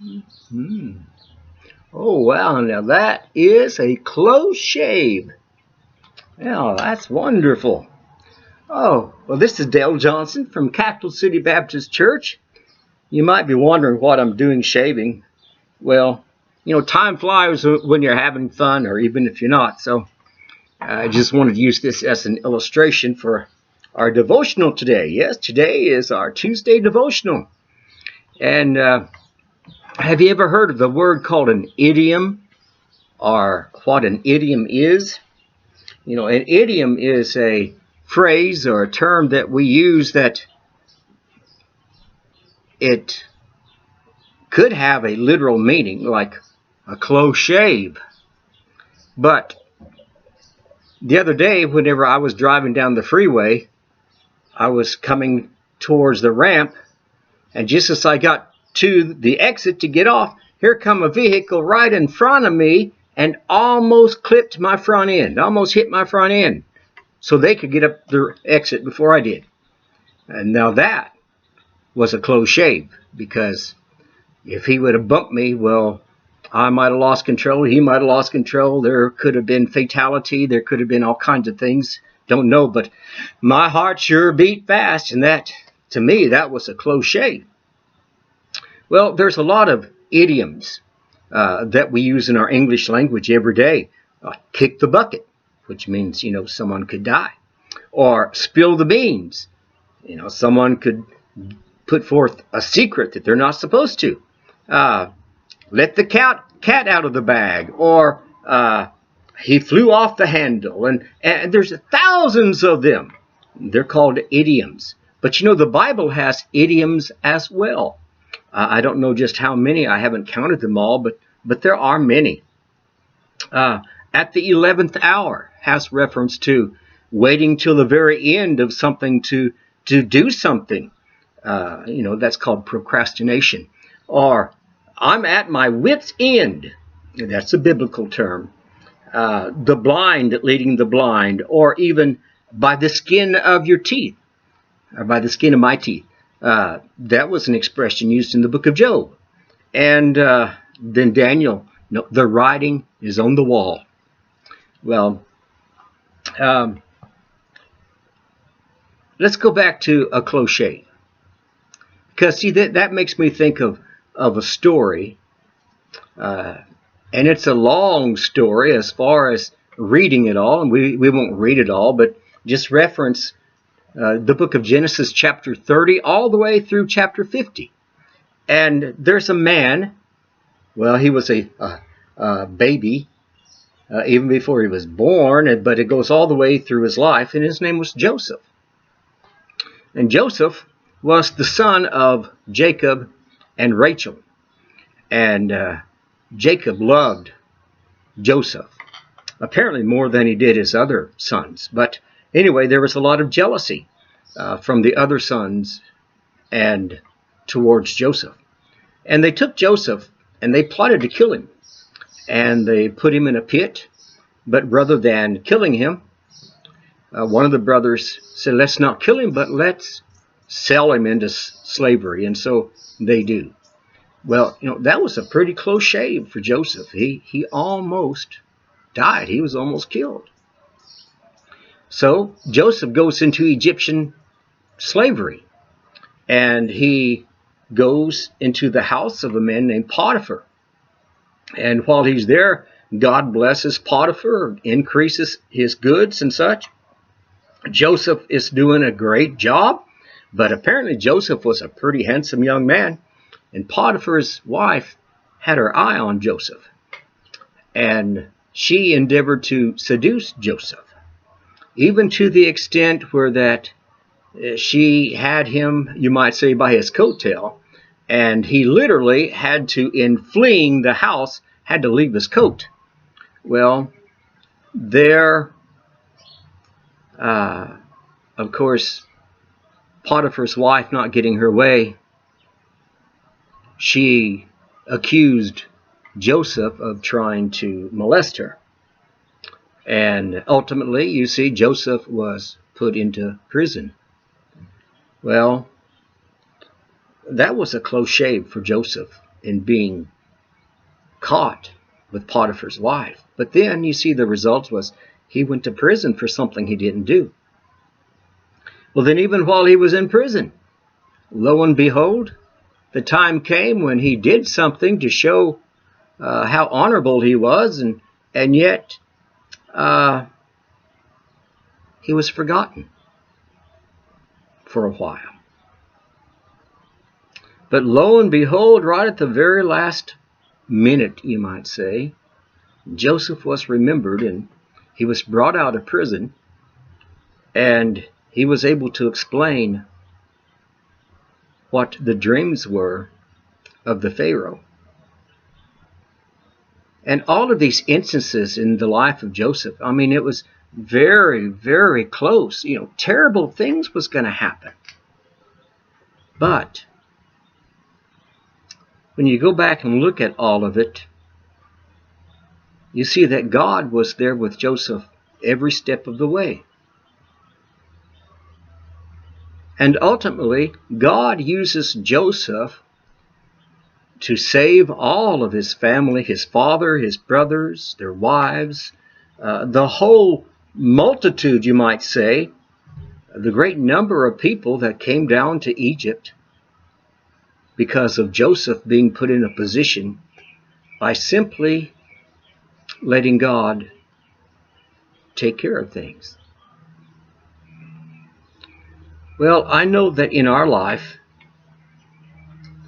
Hmm. Oh, wow. Now that is a close shave. Yeah, that's wonderful. Oh, well, this is Dale Johnson from Capital City Baptist Church. You might be wondering what I'm doing shaving. Well, time flies when you're having fun, or even if you're not. So I just wanted to use this as an illustration for our devotional today. Yes, today is our Tuesday devotional. And have you ever heard of the word called an idiom, or what an idiom is? An idiom is a phrase or a term that we use that it could have a literal meaning, like a close shave. But the other day, whenever I was driving down the freeway, I was coming towards the ramp, and just as I got to the exit to get off, here come a vehicle right in front of me and almost clipped my front end, almost hit my front end, so they could get up the exit before I did. And now that was a close shave, because if he would have bumped me, well, I might have lost control. He might have lost control. There could have been fatality. There could have been all kinds of things. Don't know, but my heart sure beat fast, and that, to me, that was a close shave. Well, there's a lot of idioms that we use in our English language every day. Kick the bucket, which means, someone could die. Or spill the beans. Someone could put forth a secret that they're not supposed to. Let the cat out of the bag, or he flew off the handle, and there's thousands of them. They're called idioms. But the Bible has idioms as well. I don't know just how many. I haven't counted them all, but there are many. At the 11th hour has reference to waiting till the very end of something to do something. That's called procrastination. Or I'm at my wit's end. That's a biblical term. The blind leading the blind, or even by the skin of your teeth, or by the skin of my teeth. That was an expression used in the book of Job. And then Daniel, no, the writing is on the wall. Well, let's go back to a close shave. Because, see, that makes me think of a story. And it's a long story as far as reading it all. And we won't read it all, but just reference the book of Genesis chapter 30 all the way through chapter 50. And there's a man, well, he was a baby even before he was born, but it goes all the way through his life, and his name was Joseph. And Joseph was the son of Jacob and Rachel. And Jacob loved Joseph, apparently more than he did his other sons. But anyway, there was a lot of jealousy from the other sons and towards Joseph. And they took Joseph and they plotted to kill him. And they put him in a pit. But rather than killing him, one of the brothers said, let's not kill him, but let's sell him into slavery. And so they do. Well, that was a pretty close shave for Joseph. He almost died. He was almost killed. So Joseph goes into Egyptian slavery, and he goes into the house of a man named Potiphar. And while he's there, God blesses Potiphar, increases his goods and such. Joseph is doing a great job, but apparently Joseph was a pretty handsome young man, and Potiphar's wife had her eye on Joseph, and she endeavored to seduce Joseph, even to the extent where that she had him, you might say, by his coattail, and he literally had to, in fleeing the house, had to leave his coat. Well, there, of course, Potiphar's wife not getting her way, she accused Joseph of trying to molest her. And ultimately, you see, Joseph was put into prison. Well, that was a close shave for Joseph. in being caught with Potiphar's wife. But then you see the result was he went to prison for something he didn't do. Well, then even while he was in prison, lo and behold, the time came when he did something to show how honorable he was, and yet he was forgotten for a while. But lo and behold, right at the very last minute, you might say, Joseph was remembered, and he was brought out of prison, and he was able to explain what the dreams were of the Pharaoh. And all of these instances in the life of Joseph, I mean, it was very, very close. Terrible things was going to happen. But when you go back and look at all of it, you see that God was there with Joseph every step of the way. And ultimately, God uses Joseph to save all of his family, his father, his brothers, their wives, the whole multitude, you might say, the great number of people that came down to Egypt because of Joseph being put in a position by simply letting God take care of things. Well, I know that in our life,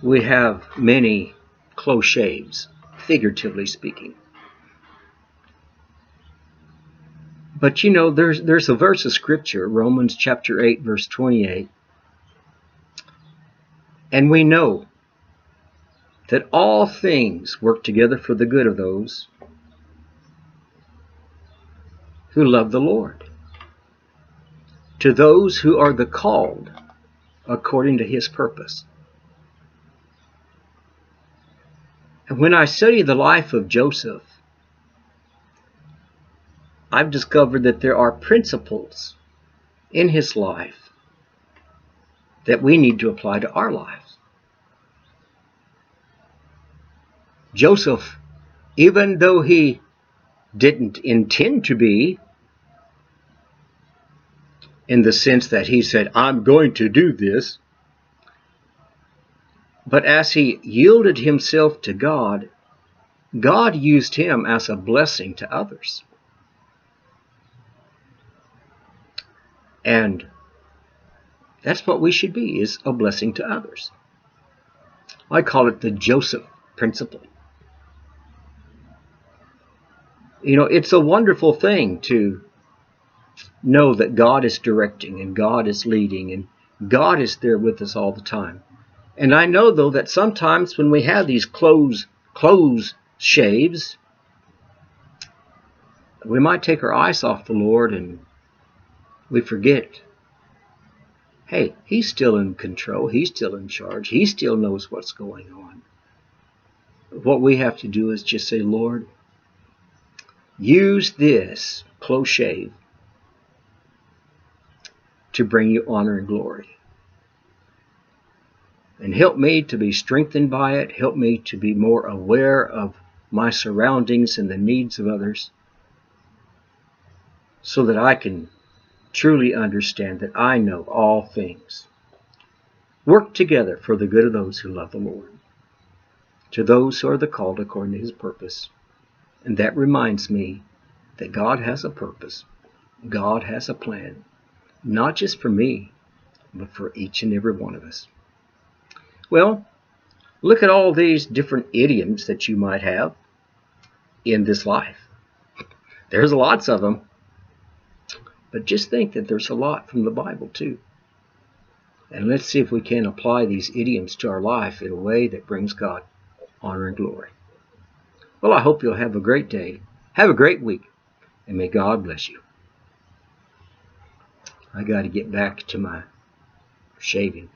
we have many close shaves, figuratively speaking. But there's a verse of scripture, Romans chapter 8, verse 28. And we know that all things work together for the good of those who love the Lord, to those who are the called according to his purpose. And when I study the life of Joseph, I've discovered that there are principles in his life that we need to apply to our lives. Joseph, even though he didn't intend to be, in the sense that he said, I'm going to do this, but as he yielded himself to God, God used him as a blessing to others. And that's what we should be, is a blessing to others. I call it the Joseph principle. It's a wonderful thing to know that God is directing and God is leading and God is there with us all the time. And I know, though, that sometimes when we have these close shaves, we might take our eyes off the Lord and we forget, hey, he's still in control. He's still in charge. He still knows what's going on. What we have to do is just say, Lord, use this close shave to bring you honor and glory. And help me to be strengthened by it. Help me to be more aware of my surroundings and the needs of others, so that I can truly understand that I know all things work together for the good of those who love the Lord, to those who are the called according to his purpose. And that reminds me that God has a purpose. God has a plan, not just for me, but for each and every one of us. Well, look at all these different idioms that you might have in this life. There's lots of them. But just think that there's a lot from the Bible too. And let's see if we can apply these idioms to our life in a way that brings God honor and glory. Well, I hope you'll have a great day. Have a great week. And may God bless you. I got to get back to my shaving.